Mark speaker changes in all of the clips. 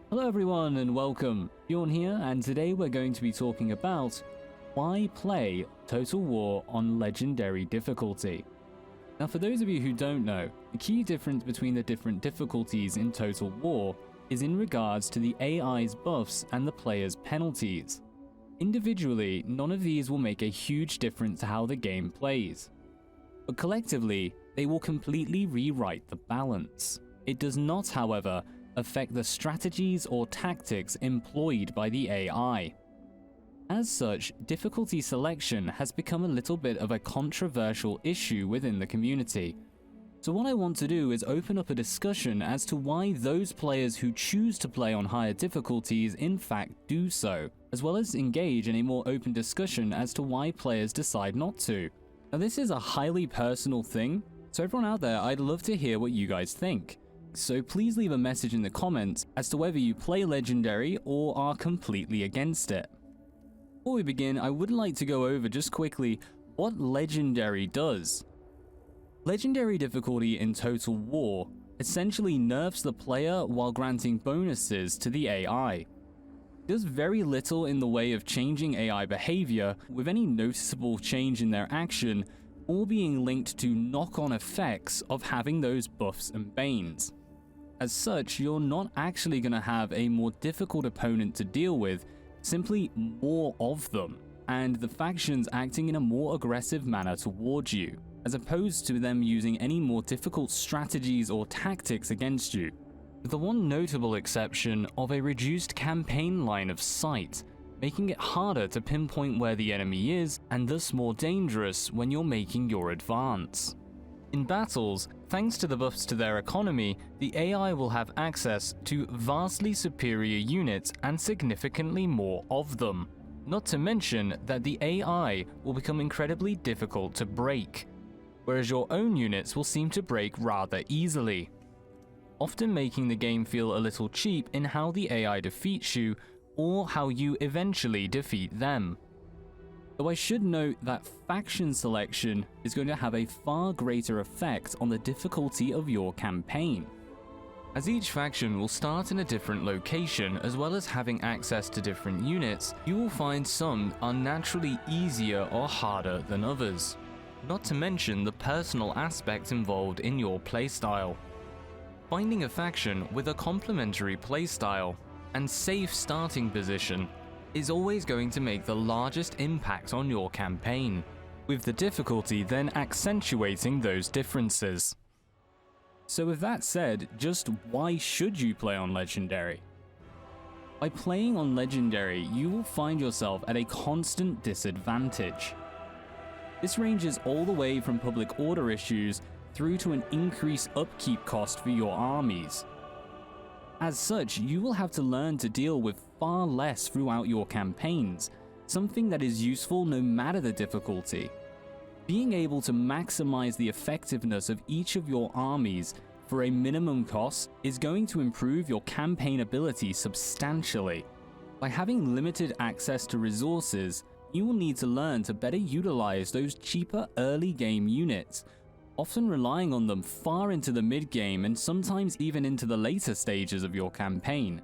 Speaker 1: Hello everyone and welcome, Bjorn here, and today we're going to be talking about why play Total War on Legendary difficulty. Now for those of you who don't know, the key difference between the different difficulties in Total War is in regards to the AI's buffs and the player's penalties. Individually, none of these will make a huge difference to how the game plays, but collectively, they will completely rewrite the balance. It does not, however, affect the strategies or tactics employed by the AI. As such, difficulty selection has become a little bit of a controversial issue within the community. So what I want to do is open up a discussion as to why those players who choose to play on higher difficulties in fact do so, as well as engage in a more open discussion as to why players decide not to. Now this is a highly personal thing, so everyone out there, I'd love to hear what you guys think. So please leave a message in the comments as to whether you play Legendary or are completely against it. Before we begin, I would like to go over just quickly what Legendary does. Legendary difficulty in Total War essentially nerfs the player while granting bonuses to the AI. It does very little in the way of changing AI behavior, with any noticeable change in their action all being linked to knock-on effects of having those buffs and banes. As such, you're not actually going to have a more difficult opponent to deal with, simply more of them, and the factions acting in a more aggressive manner towards you, as opposed to them using any more difficult strategies or tactics against you, with the one notable exception of a reduced campaign line of sight, making it harder to pinpoint where the enemy is and thus more dangerous when you're making your advance. In battles, thanks to the buffs to their economy, the AI will have access to vastly superior units and significantly more of them. Not to mention that the AI will become incredibly difficult to break, whereas your own units will seem to break rather easily, often making the game feel a little cheap in how the AI defeats you or how you eventually defeat them. Though I should note that faction selection is going to have a far greater effect on the difficulty of your campaign, as each faction will start in a different location, as well as having access to different units. You will find some are naturally easier or harder than others, not to mention the personal aspect involved in your playstyle. Finding a faction with a complementary playstyle and safe starting position is always going to make the largest impact on your campaign, with the difficulty then accentuating those differences. So with that said, just why should you play on Legendary? By playing on Legendary, you will find yourself at a constant disadvantage. This ranges all the way from public order issues through to an increased upkeep cost for your armies. As such, you will have to learn to deal with far less throughout your campaigns, something that is useful no matter the difficulty. Being able to maximize the effectiveness of each of your armies for a minimum cost is going to improve your campaign ability substantially. By having limited access to resources, you will need to learn to better utilize those cheaper early game units, often relying on them far into the mid-game and sometimes even into the later stages of your campaign.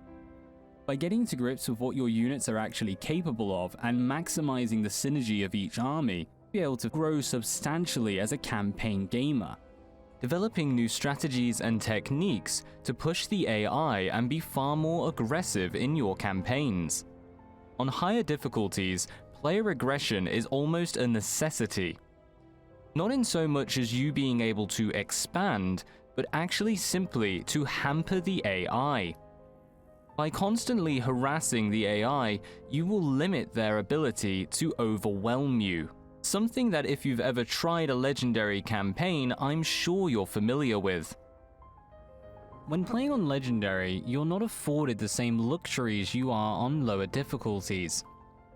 Speaker 1: By getting to grips with what your units are actually capable of and maximizing the synergy of each army, you'll be able to grow substantially as a campaign gamer, developing new strategies and techniques to push the AI and be far more aggressive in your campaigns. On higher difficulties, player aggression is almost a necessity. Not in so much as you being able to expand, but actually simply to hamper the AI. By constantly harassing the AI, you will limit their ability to overwhelm you. Something that if you've ever tried a Legendary campaign, I'm sure you're familiar with. When playing on Legendary, you're not afforded the same luxuries you are on lower difficulties.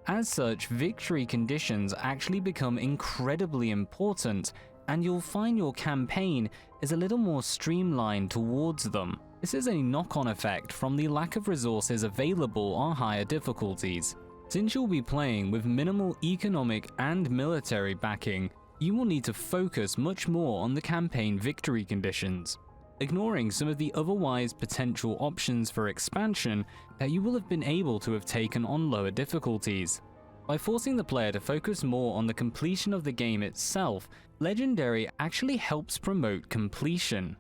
Speaker 1: As such, victory conditions actually become incredibly important, and you'll find your campaign is a little more streamlined towards them. This is a knock-on effect from the lack of resources available on higher difficulties. Since you'll be playing with minimal economic and military backing, you will need to focus much more on the campaign victory conditions. ignoring some of the otherwise potential options for expansion that you will have been able to have taken on lower difficulties. By forcing the player to focus more on the completion of the game itself, Legendary actually helps promote completion.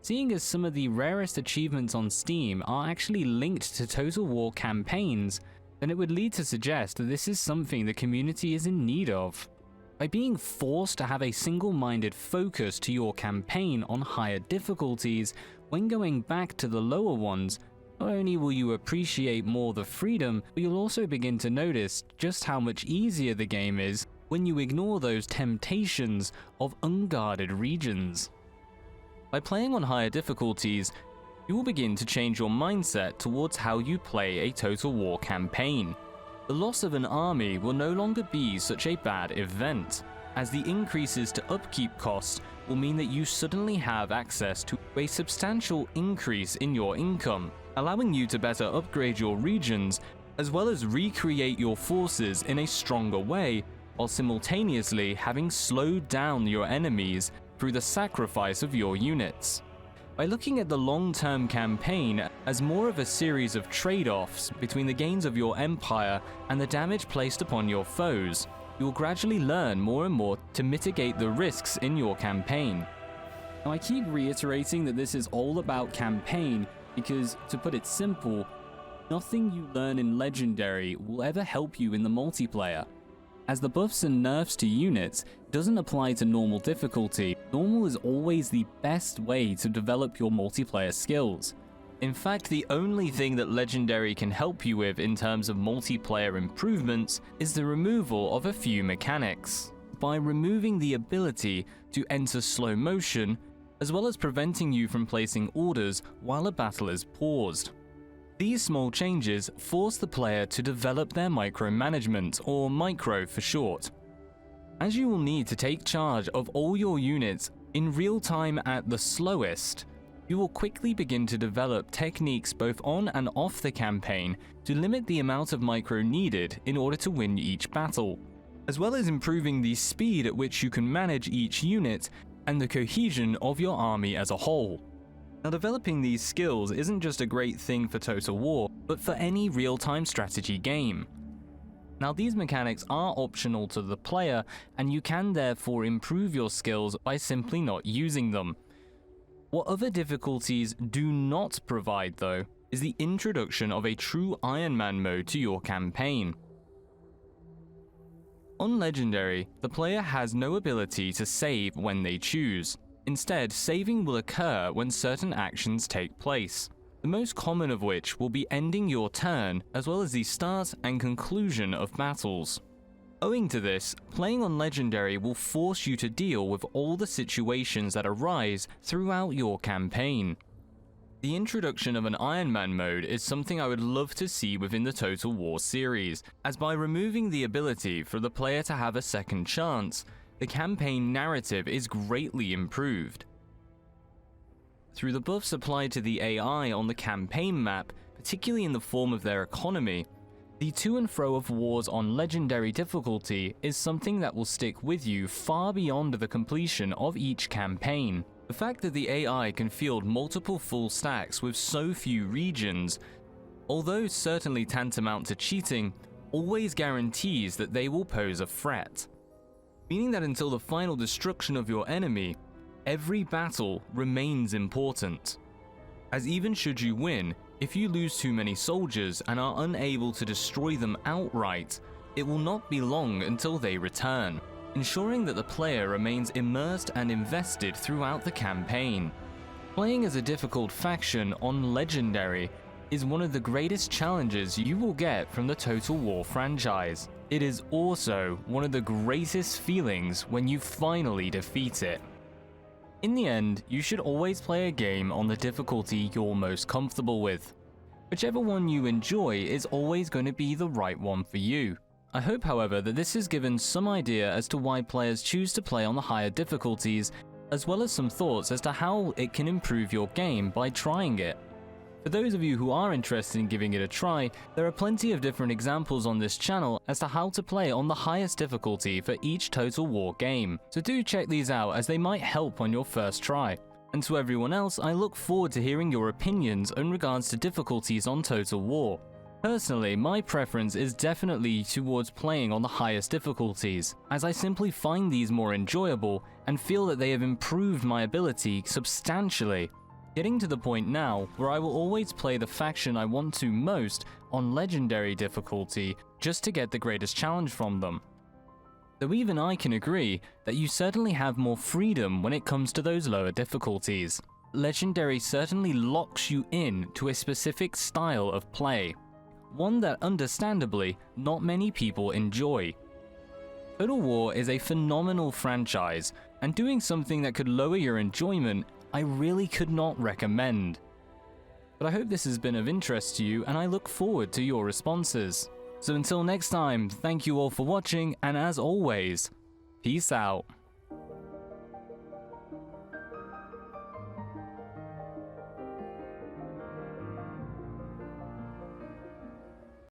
Speaker 1: Seeing as some of the rarest achievements on Steam are actually linked to Total War campaigns, then it would lead to suggest that this is something the community is in need of. By being forced to have a single-minded focus to your campaign on higher difficulties, when going back to the lower ones, not only will you appreciate more the freedom, but you'll also begin to notice just how much easier the game is when you ignore those temptations of unguarded regions. By playing on higher difficulties, you will begin to change your mindset towards how you play a Total War campaign. The loss of an army will no longer be such a bad event, as the increases to upkeep costs will mean that you suddenly have access to a substantial increase in your income, allowing you to better upgrade your regions as well as recreate your forces in a stronger way, while simultaneously having slowed down your enemies through the sacrifice of your units. By looking at the long-term campaign as more of a series of trade-offs between the gains of your empire and the damage placed upon your foes, you will gradually learn more and more to mitigate the risks in your campaign. Now, I keep reiterating that this is all about campaign because, to put it simple, nothing you learn in Legendary will ever help you in the multiplayer. As the buffs and nerfs to units doesn't apply to normal difficulty, normal is always the best way to develop your multiplayer skills. In fact, the only thing that Legendary can help you with in terms of multiplayer improvements is the removal of a few mechanics. By removing the ability to enter slow motion, as well as preventing you from placing orders while a battle is paused. These small changes force the player to develop their micromanagement, or micro for short, as you will need to take charge of all your units in real time at the slowest. You will quickly begin to develop techniques both on and off the campaign to limit the amount of micro needed in order to win each battle, as well as improving the speed at which you can manage each unit and the cohesion of your army as a whole. Now, developing these skills isn't just a great thing for Total War, but for any real-time strategy game. Now, these mechanics are optional to the player, and you can therefore improve your skills by simply not using them. What other difficulties do not provide, though, is the introduction of a true Iron Man mode to your campaign. On Legendary, the player has no ability to save when they choose. Instead, saving will occur when certain actions take place, the most common of which will be ending your turn as well as the start and conclusion of battles. Owing to this, playing on Legendary will force you to deal with all the situations that arise throughout your campaign. The introduction of an Iron Man mode is something I would love to see within the Total War series, as by removing the ability for the player to have a second chance, the campaign narrative is greatly improved. Through the buffs applied to the AI on the campaign map, particularly in the form of their economy, the to and fro of wars on Legendary difficulty is something that will stick with you far beyond the completion of each campaign. The fact that the AI can field multiple full stacks with so few regions, although certainly tantamount to cheating, always guarantees that they will pose a threat. Meaning that until the final destruction of your enemy, every battle remains important. As even should you win, if you lose too many soldiers and are unable to destroy them outright, it will not be long until they return, ensuring that the player remains immersed and invested throughout the campaign. Playing as a difficult faction on Legendary is one of the greatest challenges you will get from the Total War franchise. It is also one of the greatest feelings when you finally defeat it. In the end, you should always play a game on the difficulty you're most comfortable with. Whichever one you enjoy is always going to be the right one for you. I hope, however, that this has given some idea as to why players choose to play on the higher difficulties, as well as some thoughts as to how it can improve your game by trying it. For those of you who are interested in giving it a try, there are plenty of different examples on this channel as to how to play on the highest difficulty for each Total War game, so do check these out as they might help on your first try. And to everyone else, I look forward to hearing your opinions in regards to difficulties on Total War. Personally, my preference is definitely towards playing on the highest difficulties, as I simply find these more enjoyable and feel that they have improved my ability substantially, getting to the point now where I will always play the faction I want to most on legendary difficulty just to get the greatest challenge from them. Though even I can agree that you certainly have more freedom when it comes to those lower difficulties. Legendary certainly locks you in to a specific style of play, one that understandably not many people enjoy. Total War is a phenomenal franchise, and doing something that could lower your enjoyment I really could not recommend. But I hope this has been of interest to you, and I look forward to your responses. So until next time, thank you all for watching, and as always, peace out.